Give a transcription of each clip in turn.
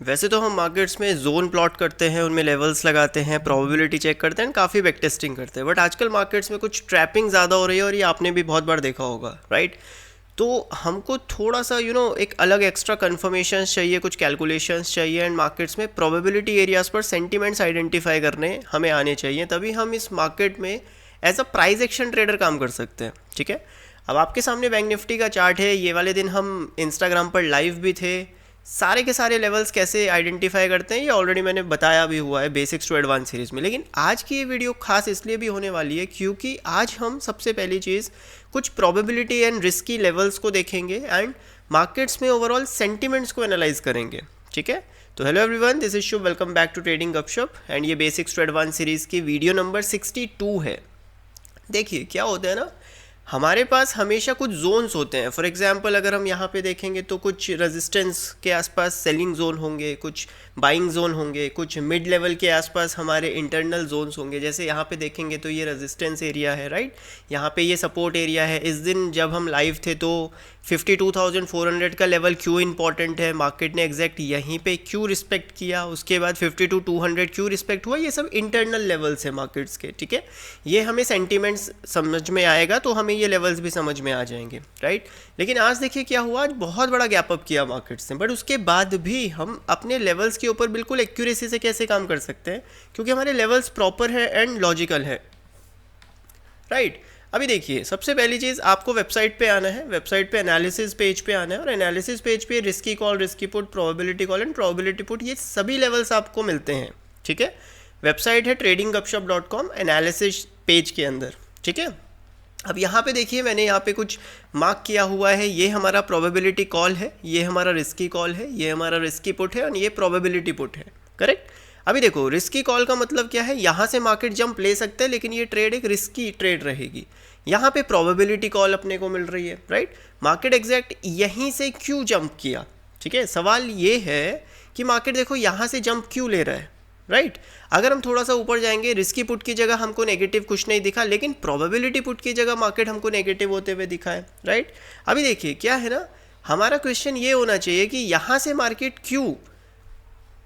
वैसे तो हम मार्केट्स में जोन प्लॉट करते हैं, उनमें लेवल्स लगाते हैं, प्रोबेबिलिटी चेक करते हैं, काफ़ी बैक टेस्टिंग करते हैं, बट आजकल मार्केट्स में कुछ ट्रैपिंग ज़्यादा हो रही है और ये आपने भी बहुत बार देखा होगा, राइट। तो हमको थोड़ा सा एक अलग एक्स्ट्रा कन्फर्मेशंस चाहिए, कुछ कैलकुलेशंस चाहिए, एंड मार्केट्स में प्रोबेबिलिटी एरियाज़ पर सेंटिमेंट्स आइडेंटिफाई करने हमें आने चाहिए, तभी हम इस मार्केट में as a price action trader काम कर सकते हैं, ठीक है। अब आपके सामने बैंक निफ्टी का चार्ट है, ये वाले दिन हम इंस्टाग्राम पर लाइव भी थे, सारे के सारे लेवल्स कैसे आइडेंटिफाई करते हैं ये ऑलरेडी मैंने बताया भी हुआ है बेसिक्स टू एडवांस सीरीज़ में। लेकिन आज की ये वीडियो खास इसलिए भी होने वाली है क्योंकि आज हम सबसे पहली चीज़ कुछ प्रोबेबिलिटी एंड रिस्की लेवल्स को देखेंगे एंड मार्केट्स में ओवरऑल सेंटिमेंट्स को एनालाइज करेंगे, ठीक है। तो hello everyone, this is Shubh, welcome back to trading Gapshap and ये बेसिक्स टू एडवांस सीरीज़ की वीडियो नंबर 62 है। देखिए क्या होता है ना, हमारे पास हमेशा कुछ जोन्स होते हैं। फॉर एग्जांपल अगर हम यहाँ पे देखेंगे तो कुछ रेजिस्टेंस के आसपास सेलिंग जोन होंगे, कुछ बाइंग जोन होंगे, कुछ मिड लेवल के आसपास हमारे इंटरनल जोन्स होंगे। जैसे यहाँ पे देखेंगे तो ये रेजिस्टेंस एरिया है, राइट। यहाँ पे ये सपोर्ट एरिया है। इस दिन जब हम लाइव थे तो 52,400 का लेवल क्यों इंपॉर्टेंट है, मार्केट ने एग्जैक्ट यहीं पे क्यों रिस्पेक्ट किया, उसके बाद 52,200 क्यों रिस्पेक्ट हुआ, ये सब इंटरनल लेवल्स है मार्केट्स के, ठीक है। ये हमें सेंटीमेंट्स समझ में आएगा तो हमें ये लेवल्स भी समझ में आ जाएंगे, राइट। लेकिन आज देखिए क्या हुआ, आज बहुत बड़ा गैप अप किया मार्केट्स ने, बट उसके बाद भी हम अपने लेवल्स के ऊपर बिल्कुल एक्यूरेसी से कैसे काम कर सकते हैं, क्योंकि हमारे लेवल्स प्रॉपर है एंड लॉजिकल है, राइट। अभी देखिए सबसे पहली चीज़ आपको वेबसाइट पे आना है, वेबसाइट पे एनालिसिस पेज पे आना है, और एनालिसिस पेज पे risky call, risky put, probability call and probability put, ये सभी लेवल्स आपको मिलते हैं, ठीक है। वेबसाइट है tradinggupshup.com एनालिसिस पेज के अंदर, ठीक है। अब यहाँ पे देखिए मैंने यहाँ पे कुछ मार्क किया हुआ है, ये हमारा प्रोबेबिलिटी कॉल है, ये हमारा रिस्की कॉल है, ये हमारा रिस्की पुट है और ये प्रोबेबिलिटी पुट है, करेक्ट। अभी देखो रिस्की कॉल का मतलब क्या है, यहाँ से मार्केट जंप ले सकते हैं लेकिन ये ट्रेड एक रिस्की ट्रेड रहेगी। यहाँ पे प्रोबेबिलिटी कॉल अपने को मिल रही है, राइट। मार्केट एग्जैक्ट यहीं से क्यों जंप किया, ठीक है। सवाल ये है कि मार्केट देखो यहाँ से जंप क्यों ले रहा है, राइट। अगर हम थोड़ा सा ऊपर जाएंगे, रिस्की पुट की जगह हमको नेगेटिव कुछ नहीं दिखा, लेकिन प्रोबेबिलिटी पुट की जगह मार्केट हमको नेगेटिव होते हुए दिखा है, राइट। अभी देखिए क्या है ना, हमारा क्वेश्चन ये होना चाहिए कि यहाँ से मार्केट क्यों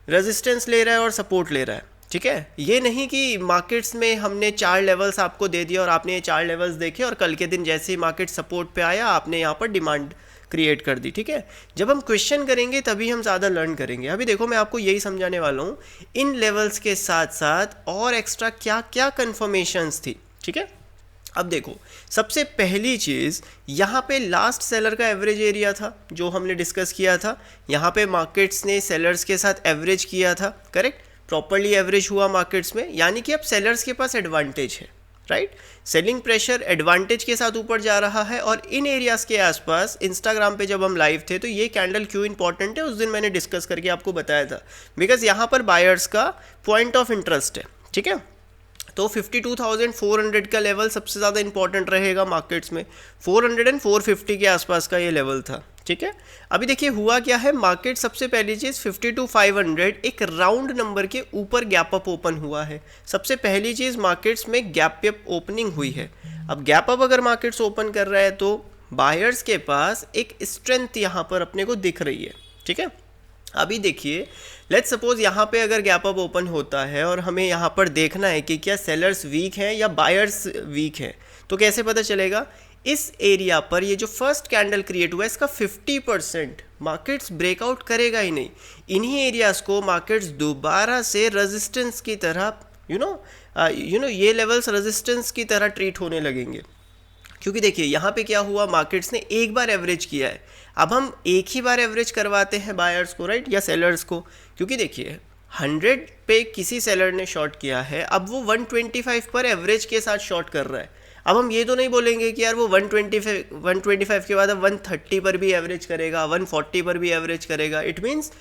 रेजिस्टेंस ले रहा है और सपोर्ट ले रहा है, ठीक है। ये नहीं कि मार्केट्स में हमने 4 लेवल्स आपको दे दिया और आपने ये 4 लेवल्स देखे और कल के दिन जैसे ही मार्केट सपोर्ट पे आया आपने यहाँ पर डिमांड क्रिएट कर दी, ठीक है। जब हम क्वेश्चन करेंगे तभी हम ज़्यादा लर्न करेंगे। अभी देखो मैं आपको यही समझाने वाला हूँ, इन लेवल्स के साथ साथ और एक्स्ट्रा क्या क्या कन्फर्मेशंस थी, ठीक है। अब देखो सबसे पहली चीज़, यहाँ पे लास्ट सेलर का एवरेज एरिया था जो हमने डिस्कस किया था। यहाँ पे मार्केट्स ने सेलर्स के साथ एवरेज किया था, करेक्ट, प्रॉपरली एवरेज हुआ मार्केट्स में, यानी कि अब सेलर्स के पास एडवांटेज है, राइट। सेलिंग प्रेशर एडवांटेज के साथ ऊपर जा रहा है और इन एरियाज़ के आसपास इंस्टाग्राम पे जब हम लाइव थे तो ये कैंडल क्यों इंपॉर्टेंट है उस दिन मैंने डिस्कस करके आपको बताया था, बिकॉज यहाँ पर बायर्स का पॉइंट ऑफ इंटरेस्ट है, ठीक है। तो 52,400 का लेवल सबसे ज़्यादा इंपॉर्टेंट रहेगा मार्केट्स में, 400 एंड 450 के आसपास का ये लेवल था, ठीक है। अभी देखिए हुआ क्या है, मार्केट सबसे पहली चीज़ 52,500 एक राउंड नंबर के ऊपर गैप अप ओपन हुआ है। सबसे पहली चीज़ मार्केट्स में गैप अप ओपनिंग हुई है। अब गैप अप अगर मार्केट्स ओपन कर रहा है तो बायर्स के पास एक स्ट्रेंथ यहाँ पर अपने को दिख रही है, ठीक है। अभी देखिए लेट्स सपोज यहाँ पे अगर गैप अप ओपन होता है और हमें यहाँ पर देखना है कि क्या सेलर्स वीक हैं या बायर्स वीक हैं, तो कैसे पता चलेगा। इस एरिया पर ये जो फर्स्ट कैंडल क्रिएट हुआ है इसका 50% मार्केट्स ब्रेकआउट करेगा ही नहीं। इन्हीं एरियाज़ को मार्केट्स दोबारा से रेजिस्टेंस की तरह ये लेवल्स रेजिस्टेंस की तरह ट्रीट होने लगेंगे, क्योंकि देखिए यहाँ पे क्या हुआ, मार्केट्स ने एक बार एवरेज किया है, अब हम एक ही बार एवरेज करवाते हैं बायर्स को, राइट, या सेलर्स को, क्योंकि देखिए 100 पे किसी सेलर ने शॉर्ट किया है, अब वो 125 पर एवरेज के साथ शॉर्ट कर रहा है। अब हम ये तो नहीं बोलेंगे कि यार वो 125 के बाद अब 130 पर भी एवरेज करेगा, 140 पर भी एवरेज करेगा। इट मीन्स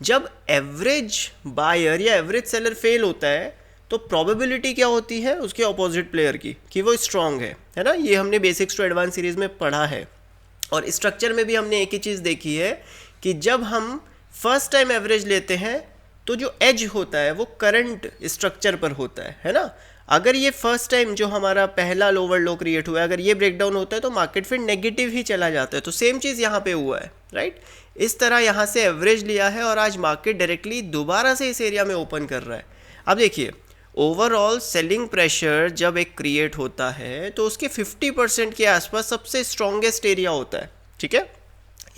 जब एवरेज बायर या एवरेज सेलर फेल होता है तो प्रोबेबिलिटी क्या होती है उसके ऑपोजिट प्लेयर की, कि वो स्ट्रांग है ना। ये हमने बेसिक्स टू एडवांस सीरीज में पढ़ा है और स्ट्रक्चर में भी हमने एक ही चीज़ देखी है कि जब हम फर्स्ट टाइम एवरेज लेते हैं तो जो एज होता है वो करंट स्ट्रक्चर पर होता है ना। अगर ये फर्स्ट टाइम जो हमारा पहला लोअर लो क्रिएट हुआ है, अगर ये ब्रेकडाउन होता है तो मार्केट फिर नेगेटिव ही चला जाता है। तो सेम चीज़ यहाँ पे हुआ है, राइट। इस तरह यहाँ से एवरेज लिया है और आज मार्केट डायरेक्टली दोबारा से इस एरिया में ओपन कर रहा है। अब देखिए, ओवरऑल सेलिंग प्रेशर जब एक क्रिएट होता है तो उसके 50% के आसपास सबसे स्ट्रॉन्गेस्ट एरिया होता है, ठीक है।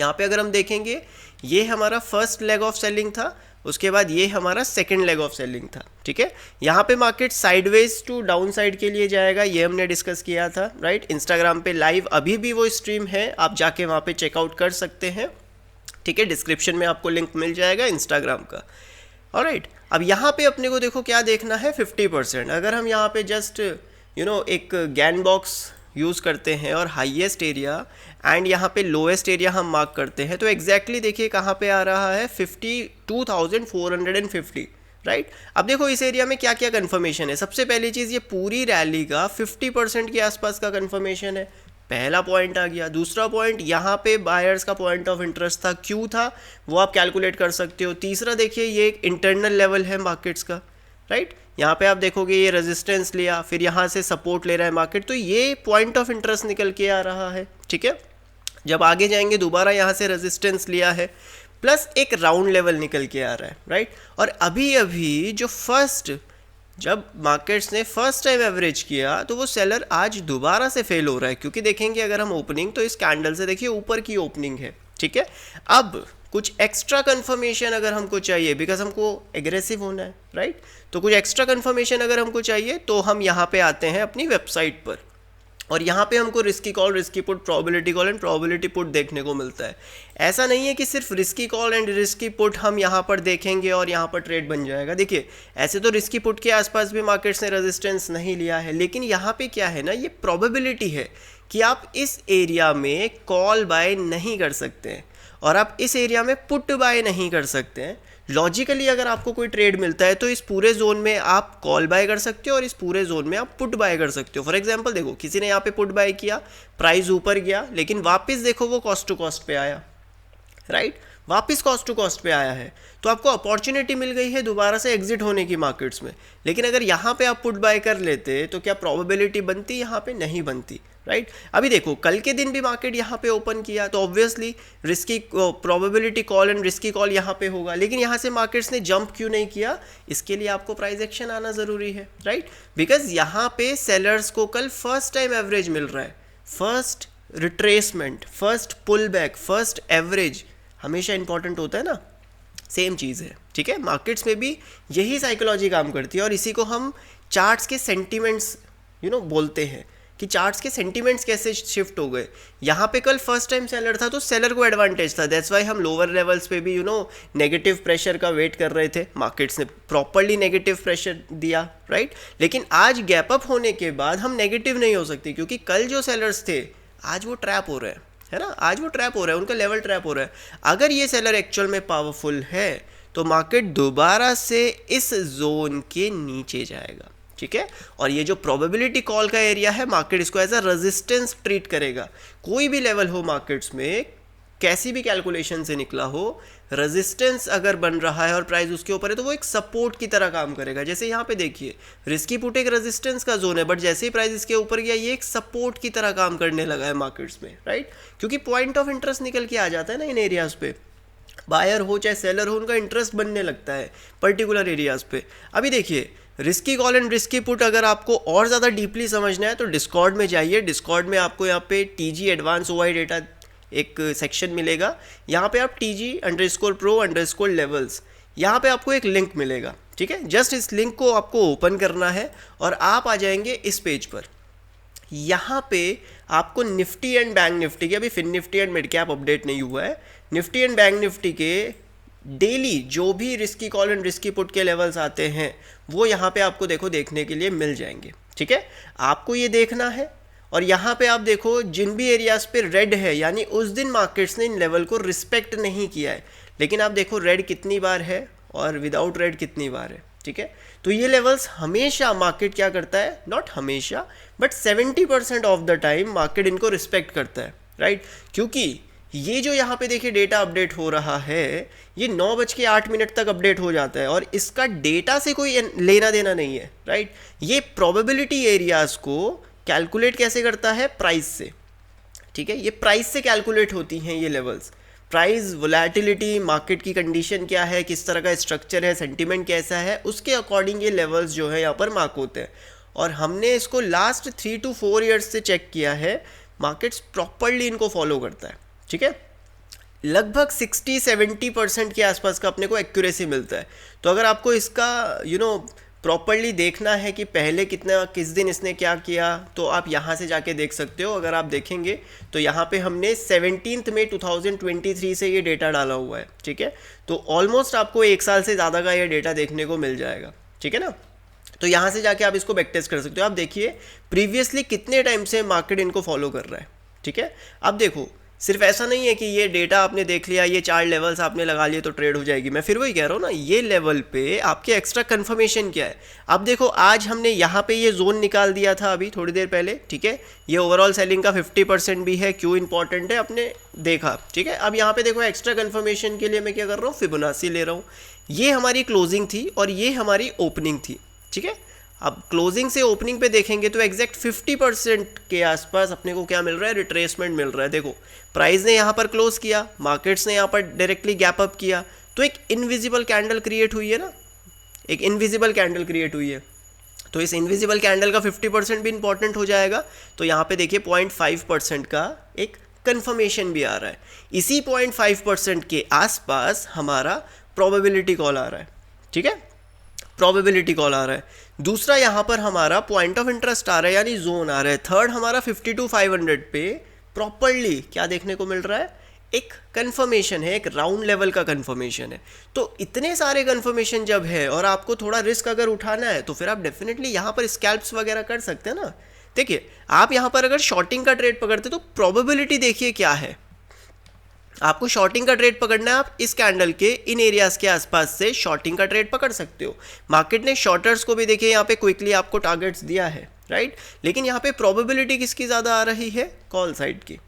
यहाँ पे अगर हम देखेंगे, ये हमारा फर्स्ट लेग ऑफ सेलिंग था, उसके बाद ये हमारा सेकंड लेग ऑफ सेलिंग था, ठीक है। यहाँ पे market sideways to down side के लिए जाएगा, ये हमने डिस्कस किया था, राइट। इंस्टाग्राम पे लाइव अभी भी वो स्ट्रीम है, आप जाके वहाँ पे चेकआउट कर सकते हैं, ठीक है। डिस्क्रिप्शन में आपको लिंक मिल जाएगा इंस्टाग्राम का। ऑलराइट, अब यहाँ पे अपने को देखो क्या देखना है, 50%। अगर हम यहाँ पे जस्ट एक गैन बॉक्स यूज़ करते हैं और हाईएस्ट एरिया एंड यहाँ पे लोएस्ट एरिया हम मार्क करते हैं, तो एग्जैक्टली देखिए कहाँ पे आ रहा है, 52,450, राइट। अब देखो इस एरिया में क्या क्या कन्फर्मेशन है। सबसे पहली चीज़, ये पूरी रैली का 50% के आसपास का कन्फर्मेशन है, पहला पॉइंट आ गया। दूसरा पॉइंट, यहाँ पे बायर्स का पॉइंट ऑफ इंटरेस्ट था, क्यों था वो आप कैलकुलेट कर सकते हो। तीसरा देखिए, ये एक इंटरनल लेवल है मार्केट्स का, राइट। यहाँ पे आप देखोगे ये रेजिस्टेंस लिया, फिर यहाँ से सपोर्ट ले रहा है मार्केट, तो ये पॉइंट ऑफ इंटरेस्ट निकल के आ रहा है, ठीक है। जब आगे जाएंगे दोबारा यहाँ से रेजिस्टेंस लिया है, प्लस एक राउंड लेवल निकल के आ रहा है, राइट। और अभी अभी जो जब मार्केट्स ने फर्स्ट टाइम एवरेज किया तो वो सेलर आज दोबारा से फेल हो रहा है, क्योंकि देखेंगे अगर हम ओपनिंग, तो इस कैंडल से देखिए ऊपर की ओपनिंग है, ठीक है। अब कुछ एक्स्ट्रा कंफर्मेशन अगर हमको चाहिए, बिकॉज हमको एग्रेसिव होना है, राइट। तो कुछ एक्स्ट्रा कंफर्मेशन अगर हमको चाहिए तो हम यहाँ पे आते हैं अपनी वेबसाइट पर, और यहाँ पे हमको risky call, risky put, probability call and probability put देखने को मिलता है। ऐसा नहीं है कि सिर्फ risky call and risky put हम यहाँ पर देखेंगे और यहाँ पर ट्रेड बन जाएगा। देखिए, ऐसे तो रिस्की पुट के आसपास भी मार्केट्स ने रेजिस्टेंस नहीं लिया है, लेकिन यहाँ पे क्या है ना, ये प्रोबेबिलिटी है कि आप इस एरिया में कॉल बाय नहीं कर सकते हैं और आप इस एरिया में पुट बाय नहीं कर सकते हैं। लॉजिकली अगर आपको कोई ट्रेड मिलता है तो इस पूरे जोन में आप कॉल बाय कर सकते हो और इस पूरे जोन में आप पुट बाय कर सकते हो। फॉर एग्जांपल देखो, किसी ने यहाँ पे पुट बाय किया, प्राइस ऊपर गया, लेकिन वापस देखो वो कॉस्ट टू कॉस्ट पे आया, राइट। वापस कॉस्ट टू कॉस्ट पे आया है, तो आपको अपॉर्चुनिटी मिल गई है दोबारा से एग्जिट होने की मार्केट्स में। लेकिन अगर यहाँ पे आप पुट बाय कर लेते तो क्या प्रोबेबिलिटी बनती? यहाँ पे नहीं बनती, राइट। अभी देखो, कल के दिन भी मार्केट यहाँ पे ओपन किया तो obviously risky probability call and risky call यहाँ पे होगा, लेकिन यहाँ से मार्केट्स ने जंप क्यों नहीं किया? इसके लिए आपको प्राइस एक्शन आना ज़रूरी है, राइट। बिकॉज यहाँ पे सेलर्स को कल फर्स्ट टाइम एवरेज मिल रहा है, first retracement, first pull back, first average हमेशा इंपॉर्टेंट होता है ना। सेम चीज़ है, ठीक है। मार्केट्स में भी यही साइकोलॉजी काम करती है और इसी को हम चार्ट्स के सेंटीमेंट्स बोलते हैं कि चार्ट्स के सेंटीमेंट्स कैसे शिफ्ट हो गए। यहाँ पे कल फर्स्ट टाइम सेलर था तो सेलर को एडवांटेज था, दैट्स वाई हम लोअर लेवल्स पे भी नेगेटिव प्रेशर का वेट कर रहे थे। मार्केट्स ने प्रॉपरली नेगेटिव प्रेशर दिया, राइट। लेकिन आज गैप अप होने के बाद हम नेगेटिव नहीं हो सकते, क्योंकि कल जो सेलर्स थे आज वो ट्रैप हो रहे हैं, है ना। आज वो ट्रैप हो रहा है, उनका लेवल ट्रैप हो रहा है। अगर ये सेलर एक्चुअल में पावरफुल है तो मार्केट दोबारा से इस जोन के नीचे जाएगा, ठीक है। और ये जो प्रोबेबिलिटी कॉल का एरिया है, मार्केट इसको एज अ रेजिस्टेंस ट्रीट करेगा। कोई भी लेवल हो मार्केट्स में, कैसी भी कैलकुलेशन से निकला हो, रेजिस्टेंस अगर बन रहा है और प्राइस उसके ऊपर है तो वो एक सपोर्ट की तरह काम करेगा। जैसे यहाँ पे देखिए, रिस्की पुट एक रेजिस्टेंस का जोन है, बट जैसे ही प्राइस इसके ऊपर गया ये एक सपोर्ट की तरह काम करने लगा है मार्केट्स में, राइट। क्योंकि पॉइंट ऑफ इंटरेस्ट निकल के आ जाता है ना इन एरियाज पे, बायर हो चाहे सेलर हो, उनका इंटरेस्ट बनने लगता है पर्टिकुलर एरियाज पे। अभी देखिए, risky call and risky put अगर आपको और ज़्यादा डीपली समझना है तो डिस्कॉर्ड में जाइए। डिस्कॉर्ड में आपको यहाँ पे टीजी एडवांस ओआई डेटा एक सेक्शन मिलेगा, यहाँ पे आप TG_Pro_levels, यहाँ पे आपको एक लिंक मिलेगा, ठीक है। जस्ट इस लिंक को आपको ओपन करना है और आप आ जाएंगे इस पेज पर। यहाँ पे आपको निफ्टी एंड बैंक निफ्टी के, अभी fin Nifty and mid cap update नहीं हुआ है, निफ्टी एंड बैंक निफ्टी के डेली जो भी risky call and risky put के लेवल्स आते हैं वो यहाँ पे आपको देखने के लिए मिल जाएंगे, ठीक है। आपको ये देखना है और यहाँ पे आप देखो जिन भी एरियाज पे रेड है, यानी उस दिन मार्केट्स ने इन लेवल को रिस्पेक्ट नहीं किया है, लेकिन आप देखो रेड कितनी बार है और विदाउट रेड कितनी बार है, ठीक है। तो ये लेवल्स हमेशा मार्केट क्या करता है, नॉट हमेशा but 70% of the time market इनको रिस्पेक्ट करता है, राइट। क्योंकि ये जो यहाँ पे देखिए डेटा अपडेट हो रहा है, ये 9:08 तक अपडेट हो जाता है और इसका डेटा से कोई लेना देना नहीं है, राइट। ये प्रोबेबिलिटी एरियाज को कैलकुलेट कैसे करता है, प्राइस से, ठीक है। ये प्राइस से कैलकुलेट होती हैं ये लेवल्स। प्राइस, वोलेटिलिटी, मार्केट की कंडीशन क्या है, किस तरह का स्ट्रक्चर है, सेंटीमेंट कैसा है, उसके अकॉर्डिंग ये लेवल्स जो है यहाँ पर मार्क होते हैं। और हमने इसको लास्ट 3 to 4 ईयर्स से चेक किया है, मार्केट्स प्रॉपरली इनको फॉलो करता है, ठीक है। लगभग 60-70% के आसपास का अपने को एक्यूरेसी मिलता है। तो अगर आपको इसका प्रॉपरली देखना है कि पहले कितना, किस दिन इसने क्या किया, तो आप यहाँ से जाके देख सकते हो। अगर आप देखेंगे तो यहाँ पे हमने 17 मई 2023 से ये डेटा डाला हुआ है, ठीक है। तो ऑलमोस्ट आपको 1 साल से ज़्यादा का ये डेटा देखने को मिल जाएगा, ठीक है ना। तो यहाँ से जाके आप इसको बैक टेस्ट कर सकते हो। आप देखिए प्रीवियसली कितने टाइम से मार्केट इनको फॉलो कर रहा है, ठीक है। अब देखो सिर्फ ऐसा नहीं है कि ये डेटा आपने देख लिया, ये 4 लेवल्स आपने लगा लिए तो ट्रेड हो जाएगी। मैं फिर वही कह रहा हूँ ना, ये लेवल पे आपके एक्स्ट्रा कंफर्मेशन क्या है। अब देखो आज हमने यहाँ पे ये जोन निकाल दिया था अभी थोड़ी देर पहले, ठीक है। ये ओवरऑल सेलिंग का 50% भी है, क्यों इंपॉर्टेंट है आपने देखा, ठीक है। अब यहाँ पे देखो एक्स्ट्रा कंफर्मेशन के लिए मैं क्या कर रहा हूँ, फिबोनाची ले रहा हूँ। ये हमारी क्लोजिंग थी और ये हमारी ओपनिंग थी, ठीक है। अब क्लोजिंग से ओपनिंग पे देखेंगे तो एग्जैक्ट 50% के आसपास अपने को क्या मिल रहा है, रिट्रेसमेंट मिल रहा है। देखो प्राइस ने यहाँ पर क्लोज किया, मार्केट्स ने यहाँ पर डायरेक्टली गैप अप किया, तो एक इनविजिबल कैंडल क्रिएट हुई है ना, एक इनविजिबल कैंडल क्रिएट हुई है। तो इस इनविजिबल कैंडल का 50% भी इंपॉर्टेंट हो जाएगा। तो यहाँ पे देखिए 0.5% का एक कंफर्मेशन भी आ रहा है। इसी 0.5% के आसपास हमारा प्रोबेबिलिटी कॉल आ रहा है, ठीक है, प्रोबेबिलिटी कॉल आ रहा है। दूसरा यहाँ पर हमारा पॉइंट ऑफ इंटरेस्ट आ रहा है, यानी जोन आ रहा है। थर्ड हमारा 52,500 पे प्रॉपरली क्या देखने को मिल रहा है, एक कंफर्मेशन है, एक राउंड लेवल का कंफर्मेशन है। तो इतने सारे कंफर्मेशन जब है और आपको थोड़ा रिस्क अगर उठाना है तो फिर आप डेफिनेटली यहाँ पर स्कैल्प्स वगैरह कर सकते हैं ना। देखिए आप यहाँ पर अगर शॉर्टिंग का ट्रेड पकड़ते तो प्रोबेबिलिटी देखिए क्या है। आपको शॉर्टिंग का ट्रेड पकड़ना है, आप इस कैंडल के इन एरियाज के आसपास से शॉर्टिंग का ट्रेड पकड़ सकते हो। मार्केट ने शॉर्टर्स को भी देखिए यहाँ पे क्विकली आपको टारगेट्स दिया है, राइट। लेकिन यहाँ पे प्रोबेबिलिटी किसकी ज़्यादा आ रही है, कॉल साइड की,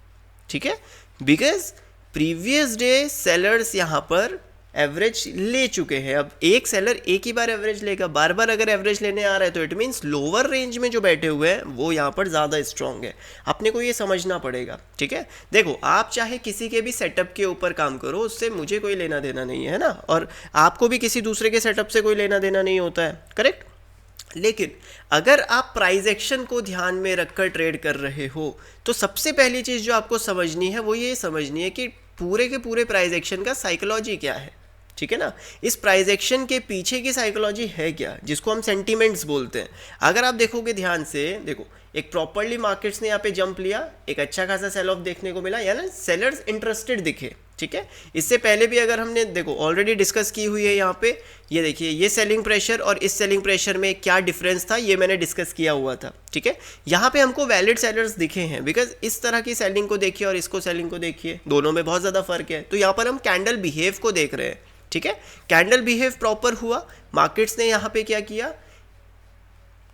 ठीक है। बिकॉज प्रीवियस डे सेलर्स यहाँ पर एवरेज ले चुके हैं। अब एक सेलर एक ही बार एवरेज लेगा, बार बार अगर एवरेज लेने आ रहा है तो इट मीन्स लोअर रेंज में जो बैठे हुए हैं वो यहाँ पर ज़्यादा स्ट्रॉन्ग है। अपने को ये समझना पड़ेगा, ठीक है। देखो आप चाहे किसी के भी सेटअप के ऊपर काम करो, उससे मुझे कोई लेना देना नहीं है ना, और आपको भी किसी दूसरे के सेटअप से कोई लेना देना नहीं होता है, करेक्ट। लेकिन अगर आप प्राइस एक्शन को ध्यान में रखकर ट्रेड कर रहे हो तो सबसे पहली चीज़ जो आपको समझनी है वो ये समझनी है कि पूरे के पूरे प्राइस एक्शन का साइकोलॉजी क्या है, ठीक है ना। इस प्राइस एक्शन के पीछे की साइकोलॉजी है क्या, जिसको हम सेंटीमेंट्स बोलते हैं। अगर आप देखोगे ध्यान से, देखो एक प्रॉपरली मार्केट्स ने यहाँ पे जंप लिया, एक अच्छा खासा सेल ऑफ देखने को मिला, यानी सेलर्स इंटरेस्टेड दिखे, ठीक है। इससे पहले भी अगर हमने देखो ऑलरेडी डिस्कस की हुई है यहाँ पे, ये देखिए ये सेलिंग प्रेशर और इस सेलिंग प्रेशर में क्या डिफरेंस था ये मैंने डिस्कस किया हुआ था, ठीक है। यहाँ पे हमको वैलिड सेलर्स दिखे हैं, बिकॉज इस तरह की सेलिंग को देखिए और इसको सेलिंग को देखिए, दोनों में बहुत ज़्यादा फर्क है। तो यहाँ पर हम कैंडल बिहेव को देख रहे हैं, ठीक है। कैंडल बिहेव प्रॉपर हुआ, मार्केट्स ने यहाँ पे क्या किया,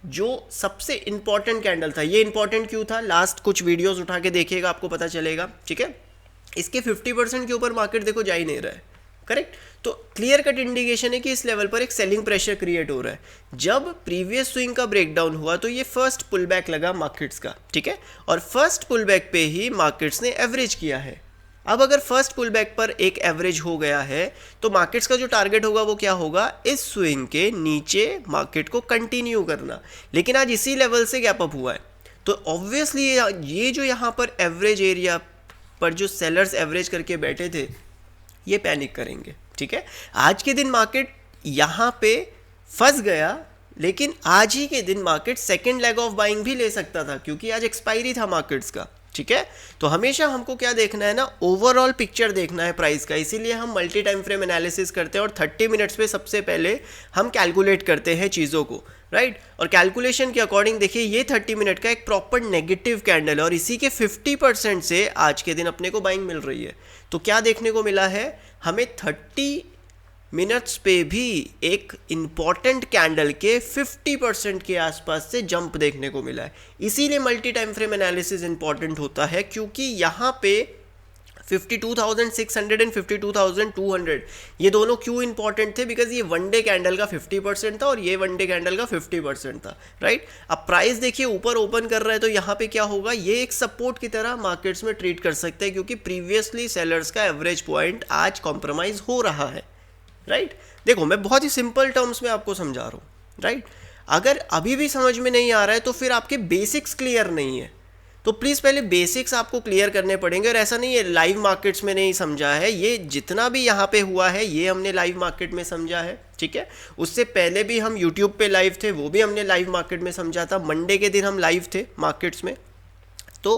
जो सबसे इंपॉर्टेंट कैंडल था, ये इंपॉर्टेंट क्यों था, लास्ट कुछ वीडियोस उठा के देखिएगा आपको पता चलेगा, ठीक है। इसके 50% के ऊपर मार्केट देखो जा ही नहीं रहा है, करेक्ट। तो क्लियर कट इंडिकेशन है कि इस लेवल पर एक सेलिंग प्रेशर क्रिएट हो रहा है। जब प्रीवियस स्विंग का ब्रेकडाउन हुआ तो ये फर्स्ट पुल बैक लगा मार्केट्स का, ठीक है, और फर्स्ट पुल बैक पे ही मार्केट्स ने एवरेज किया है। अब अगर फर्स्ट पुल बैक पर एक एवरेज हो गया है तो मार्केट्स का जो टारगेट होगा वो क्या होगा, इस स्विंग के नीचे मार्केट को कंटिन्यू करना। लेकिन आज इसी लेवल से गैप अप हुआ है, तो ऑब्वियसली ये जो यहाँ पर एवरेज एरिया पर जो सेलर्स एवरेज करके बैठे थे ये पैनिक करेंगे, ठीक है। आज के दिन मार्केट यहाँ पे फंस गया, लेकिन आज ही के दिन market second leg of buying भी ले सकता था, क्योंकि आज एक्सपायरी था मार्केट्स का, ठीक है। तो हमेशा हमको क्या देखना है ना, ओवरऑल पिक्चर देखना है प्राइस का। इसीलिए हम मल्टी टाइम फ्रेम एनालिसिस करते हैं और 30 मिनट्स पे सबसे पहले हम कैलकुलेट करते हैं चीज़ों को, राइट। और कैलकुलेशन के अकॉर्डिंग देखिए ये 30 मिनट का एक प्रॉपर नेगेटिव कैंडल है और इसी के 50% से आज के दिन अपने को बाइंग मिल रही है। तो क्या देखने को मिला है, हमें 30 मिनट्स पे भी एक इम्पॉर्टेंट कैंडल के 50% के आसपास से जंप देखने को मिला है। इसीलिए multi time frame analysis important होता है, क्योंकि यहाँ पे 52,600 एंड 52,200, ये दोनों क्यों इंपॉर्टेंट थे? बिकॉज ये वन डे कैंडल का 50% था और ये वन डे कैंडल का 50% था, राइट? अब प्राइस देखिए ऊपर ओपन कर रहा है, तो यहाँ पे क्या होगा, ये एक सपोर्ट की तरह मार्केट्स में ट्रीट कर सकते हैं, क्योंकि प्रीवियसली सेलर्स का एवरेज पॉइंट आज कॉम्प्रोमाइज हो रहा है, राइट? देखो मैं बहुत ही सिंपल टर्म्स में आपको समझा रहा हूँ, राइट? अगर अभी भी समझ में नहीं आ रहा है तो फिर आपके बेसिक्स क्लियर नहीं है, तो प्लीज़ पहले बेसिक्स आपको क्लियर करने पड़ेंगे। और ऐसा नहीं है लाइव मार्केट्स में नहीं समझा है, ये जितना भी यहाँ पे हुआ है ये हमने लाइव मार्केट में समझा है, ठीक है? उससे पहले भी हम यूट्यूब पे लाइव थे, वो भी हमने लाइव मार्केट में समझा था। मंडे के दिन हम लाइव थे मार्केट्स में। तो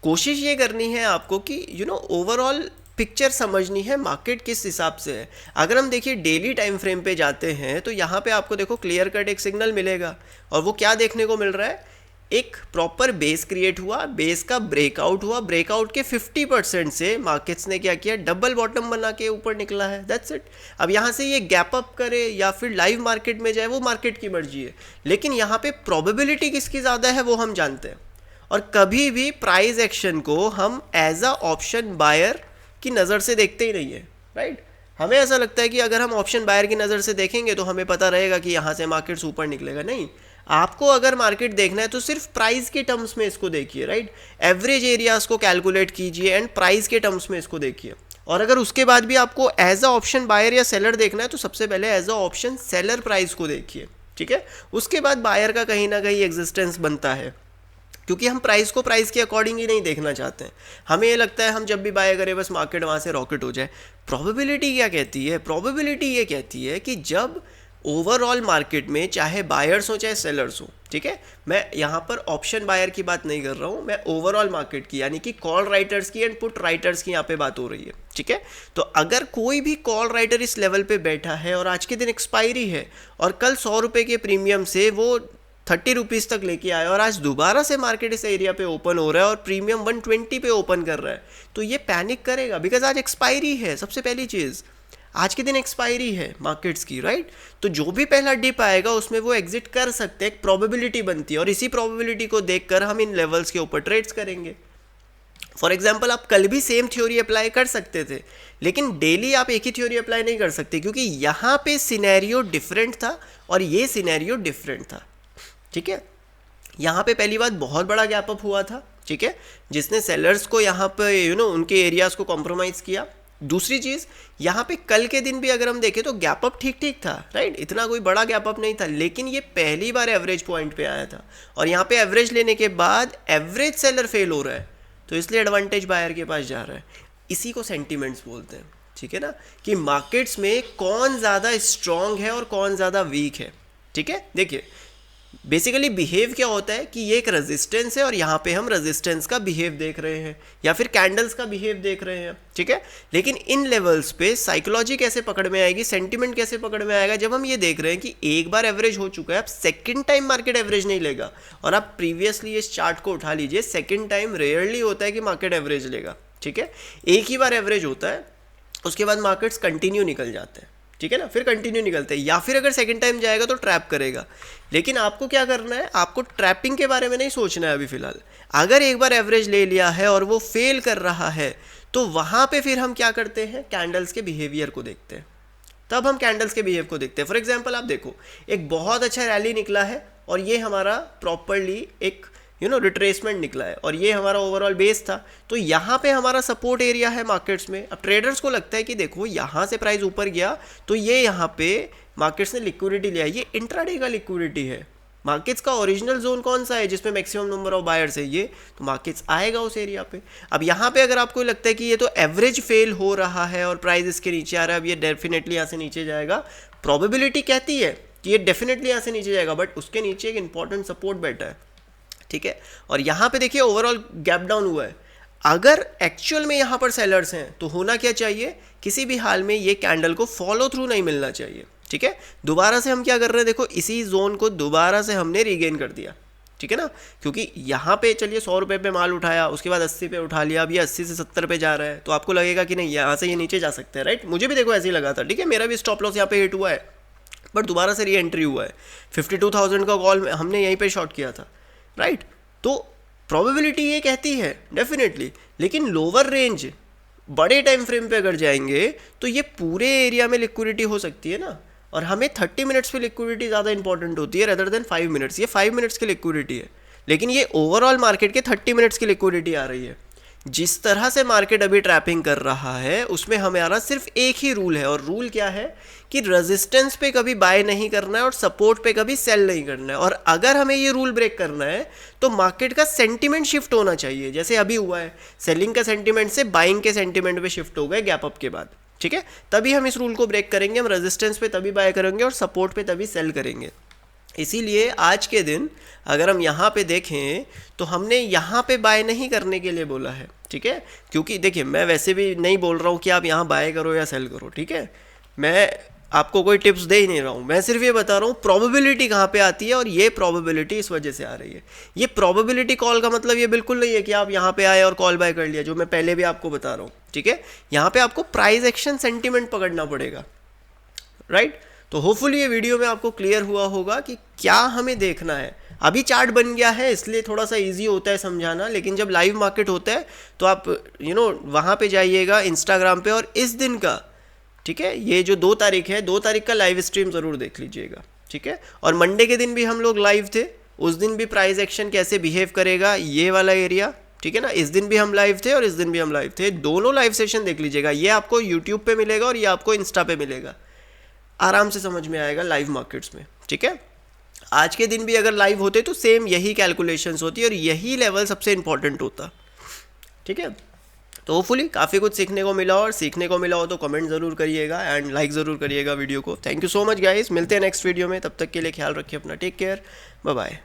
कोशिश ये करनी है आपको कि ओवरऑल पिक्चर समझनी है मार्केट किस हिसाब से है। अगर हम देखिए डेली टाइम फ्रेम पे जाते हैं तो यहाँ पे आपको देखो क्लियर कट एक सिग्नल मिलेगा, और वो क्या देखने को मिल रहा है, एक प्रॉपर बेस क्रिएट हुआ, बेस का ब्रेकआउट हुआ, ब्रेकआउट के 50% से मार्केट्स ने क्या किया, डबल बॉटम बना के ऊपर निकला है, दैट्स इट। अब यहाँ से ये गैप अप करे या फिर लाइव मार्केट में जाए वो मार्केट की मर्जी है, लेकिन यहाँ पे प्रोबेबिलिटी किसकी ज़्यादा है वो हम जानते हैं। और कभी भी प्राइस एक्शन को हम एज अ ऑप्शन बायर की नज़र से देखते ही नहीं है, राइट? हमें ऐसा लगता है कि अगर हम ऑप्शन बायर की नज़र से देखेंगे तो हमें पता रहेगा कि यहाँ से मार्केट्स ऊपर निकलेगा। नहीं, आपको अगर मार्केट देखना है तो सिर्फ प्राइस के टर्म्स में इसको देखिए, राइट? एवरेज एरियाज को कैलकुलेट कीजिए एंड प्राइस के टर्म्स में इसको देखिए। और अगर उसके बाद भी आपको एज अ ऑप्शन बायर या सेलर देखना है तो सबसे पहले as a option seller price को देखिए, ठीक है? उसके बाद बायर का कहीं ना कहीं एग्जिस्टेंस बनता है, क्योंकि हम प्राइस को प्राइस के अकॉर्डिंग ही नहीं देखना चाहते हैं। हमें ये लगता है हम जब भी बाय करें बस मार्केट वहाँ से रॉकेट हो जाए। प्रोबेबिलिटी क्या कहती है? प्रोबेबिलिटी ये कहती है कि जब ओवरऑल मार्केट में चाहे बायर्स हो चाहे सेलर्स हो, ठीक है, मैं यहाँ पर ऑप्शन बायर की बात नहीं कर रहा हूँ, मैं ओवरऑल मार्केट की यानी कि कॉल राइटर्स की एंड पुट राइटर्स की यहाँ पे बात हो रही है, ठीक है? तो अगर कोई भी कॉल राइटर इस लेवल पे बैठा है और आज के दिन एक्सपायरी है और कल 100 रुपये के प्रीमियम से वो 30 रुपीज़ तक लेके आया और आज दोबारा से मार्केट इस एरिया पे ओपन हो रहा है और प्रीमियम 120 पे ओपन कर रहा है, तो ये पैनिक करेगा, बिकॉज आज एक्सपायरी है। सबसे पहली चीज़, आज के दिन एक्सपायरी है मार्केट्स की, राइट? तो जो भी पहला डिप आएगा उसमें वो एग्जिट कर सकते हैं, एक प्रोबेबिलिटी बनती है, और इसी प्रोबेबिलिटी को देखकर हम इन लेवल्स के ऊपर ट्रेड्स करेंगे। फॉर एग्जाम्पल आप कल भी सेम थ्योरी अप्लाई कर सकते थे, लेकिन डेली आप एक ही थ्योरी अप्लाई नहीं कर सकते, क्योंकि यहाँ पे सिनेरियो डिफरेंट था और ये सिनेरियो डिफरेंट था, ठीक है? यहाँ पे पहली बात बहुत बड़ा गैप अप हुआ था, ठीक है, जिसने सेलर्स को यहाँ पे उनके एरियाज को कॉम्प्रोमाइज़ किया। दूसरी चीज़, यहाँ पे कल के दिन भी अगर हम देखें तो गैप अप ठीक ठीक था, राइट? इतना कोई बड़ा गैप अप नहीं था, लेकिन ये पहली बार एवरेज पॉइंट पे आया था, और यहाँ पे एवरेज लेने के बाद एवरेज सेलर फेल हो रहा है, तो इसलिए एडवांटेज बायर के पास जा रहा है। इसी को सेंटीमेंट्स बोलते हैं, ठीक है ना, कि मार्केट्स में कौन ज़्यादा स्ट्रॉन्ग है और कौन ज़्यादा वीक है, ठीक है? देखिए बेसिकली बिहेव क्या होता है कि ये एक रेजिस्टेंस है और यहाँ पे हम रेजिस्टेंस का बिहेव देख रहे हैं या फिर कैंडल्स का बिहेव देख रहे हैं, ठीक है? लेकिन इन लेवल्स पे साइकोलॉजी कैसे पकड़ में आएगी, सेंटिमेंट कैसे पकड़ में आएगा, जब हम ये देख रहे हैं कि एक बार एवरेज हो चुका है, अब सेकंड टाइम मार्केट एवरेज नहीं लेगा। और आप प्रीवियसली इस चार्ट को उठा लीजिए, सेकंड टाइम रेयरली होता है कि मार्केट एवरेज लेगा, ठीक है? एक ही बार एवरेज होता है, उसके बाद मार्केट्स कंटिन्यू निकल जाते हैं, ठीक है ना, फिर कंटिन्यू निकलते हैं, या फिर अगर सेकंड टाइम जाएगा तो ट्रैप करेगा। लेकिन आपको क्या करना है, आपको ट्रैपिंग के बारे में नहीं सोचना है अभी फिलहाल। अगर एक बार एवरेज ले लिया है और वो फेल कर रहा है तो वहाँ पे फिर हम क्या करते हैं, कैंडल्स के बिहेवियर को देखते हैं, तब हम कैंडल्स के बिहेव को देखते हैं। फॉर एग्जाम्पल आप देखो, एक बहुत अच्छा रैली निकला है और ये हमारा प्रॉपरली एक रिट्रेसमेंट निकला है और ये हमारा ओवरऑल बेस था, तो यहाँ पे हमारा सपोर्ट एरिया है मार्केट्स में। अब ट्रेडर्स को लगता है कि देखो यहाँ से प्राइस ऊपर गया तो ये यहाँ पे मार्केट्स ने लिक्विडिटी लिया, ये इंट्राडे का लिक्विडिटी है। मार्केट्स का ओरिजिनल जोन कौन सा है जिसमें मैक्सिमम नंबर ऑफ बायर्स है, ये, तो मार्केट्स आएगा उस एरिया पे। अब यहाँ पे अगर आपको लगता है कि ये तो एवरेज फेल हो रहा है और प्राइस इसके नीचे आ रहा है, अब ये डेफिनेटली यहाँ से नीचे जाएगा, प्रोबेबिलिटी कहती है कि ये डेफिनेटली यहाँ से नीचे जाएगा, बट उसके नीचे एक इंपॉर्टेंट सपोर्ट बैठा है, ठीक है? और यहाँ पे देखिए ओवरऑल गैप डाउन हुआ है। अगर एक्चुअल में यहाँ पर सेलर्स हैं तो होना क्या चाहिए, किसी भी हाल में ये कैंडल को फॉलो थ्रू नहीं मिलना चाहिए, ठीक है? दोबारा से हम क्या कर रहे हैं, देखो इसी जोन को दोबारा से हमने रीगेन कर दिया, ठीक है ना, क्योंकि यहाँ पे चलिए 100 रुपये पे माल उठाया, उसके बाद 80 पे उठा लिया, अब ये 80 से 70 पे जा रहा है, तो आपको लगेगा कि नहीं यहाँ से ये नीचे जा सकते हैं, राइट? मुझे भी देखो ऐसे ही लगा था, ठीक है, मेरा भी स्टॉप लॉस यहाँ पे हिट हुआ है, बट दोबारा से री एंट्री हुआ है। 52,000 का कॉल हमने यहीं पे शॉर्ट किया था, राइट? तो प्रोबेबिलिटी ये कहती है डेफिनेटली, लेकिन लोअर रेंज बड़े टाइम फ्रेम पे अगर जाएंगे तो ये पूरे एरिया में लिक्विडिटी हो सकती है ना, और हमें 30 मिनट्स पे लिक्विडिटी ज़्यादा इंपॉर्टेंट होती है रेदर देन 5 मिनट्स। ये 5 मिनट्स की लिक्विडिटी है, लेकिन ये ओवरऑल मार्केट के 30 मिनट्स की लिक्विडिटी आ रही है। जिस तरह से मार्केट अभी ट्रैपिंग कर रहा है उसमें हमारा सिर्फ एक ही रूल है, और रूल क्या है कि रेजिस्टेंस पे कभी बाय नहीं करना है और सपोर्ट पे कभी सेल नहीं करना है। और अगर हमें ये रूल ब्रेक करना है तो मार्केट का सेंटीमेंट शिफ्ट होना चाहिए, जैसे अभी हुआ है, सेलिंग का सेंटीमेंट से बाइंग के सेंटीमेंट पे शिफ्ट हो गए गैप अप के बाद, ठीक है। तभी हम इस रूल को ब्रेक करेंगे, हम रेजिस्टेंस पे तभी बाय करेंगे और सपोर्ट पे तभी सेल करेंगे। इसीलिए आज के दिन अगर हम यहाँ पे देखें तो हमने यहाँ पे बाय नहीं करने के लिए बोला है, ठीक है। क्योंकि देखिए मैं वैसे भी नहीं बोल रहा हूँ कि आप यहाँ बाय करो या सेल करो, ठीक है। मैं आपको कोई टिप्स दे ही नहीं रहा हूँ, मैं सिर्फ ये बता रहा हूँ प्रोबेबिलिटी कहाँ पे आती है, और ये प्रोबेबिलिटी इस वजह से आ रही है। ये प्रोबेबिलिटी कॉल का मतलब ये बिल्कुल नहीं है कि आप यहाँ पे आए और कॉल बाय कर लिया, जो मैं पहले भी आपको बता रहा हूँ, ठीक है। यहाँ पे आपको प्राइस एक्शन सेंटीमेंट पकड़ना पड़ेगा, राइट। तो होपफुली ये वीडियो में आपको क्लियर हुआ होगा कि क्या हमें देखना है। अभी चार्ट बन गया है इसलिए थोड़ा सा इजी होता है समझाना, लेकिन जब लाइव मार्केट होता है तो आप वहाँ पे जाइएगा इंस्टाग्राम पे, और इस दिन का, ठीक है, ये जो 2 तारीख है, 2 तारीख का लाइव स्ट्रीम ज़रूर देख लीजिएगा, ठीक है। और मंडे के दिन भी हम लोग लाइव थे, उस दिन भी प्राइस एक्शन कैसे बिहेव करेगा ये वाला एरिया, ठीक है ना। इस दिन भी हम लाइव थे और इस दिन भी हम लाइव थे, दोनों लाइव सेशन देख लीजिएगा। ये आपको यूट्यूब पे मिलेगा और ये आपको इंस्टा पे मिलेगा, आराम से समझ में आएगा लाइव मार्केट्स में, ठीक है। आज के दिन भी अगर लाइव होते तो सेम यही कैलकुलेशंस होती और यही लेवल सबसे इंपॉर्टेंट होता, ठीक है। तो होपफुली काफ़ी कुछ सीखने को मिला, और सीखने को मिला हो तो कमेंट ज़रूर करिएगा एंड लाइक ज़रूर करिएगा वीडियो को। Thank you so much guys, मिलते हैं नेक्स्ट वीडियो में, तब तक के लिए ख्याल रखिए अपना, टेक केयर, बाय बाय।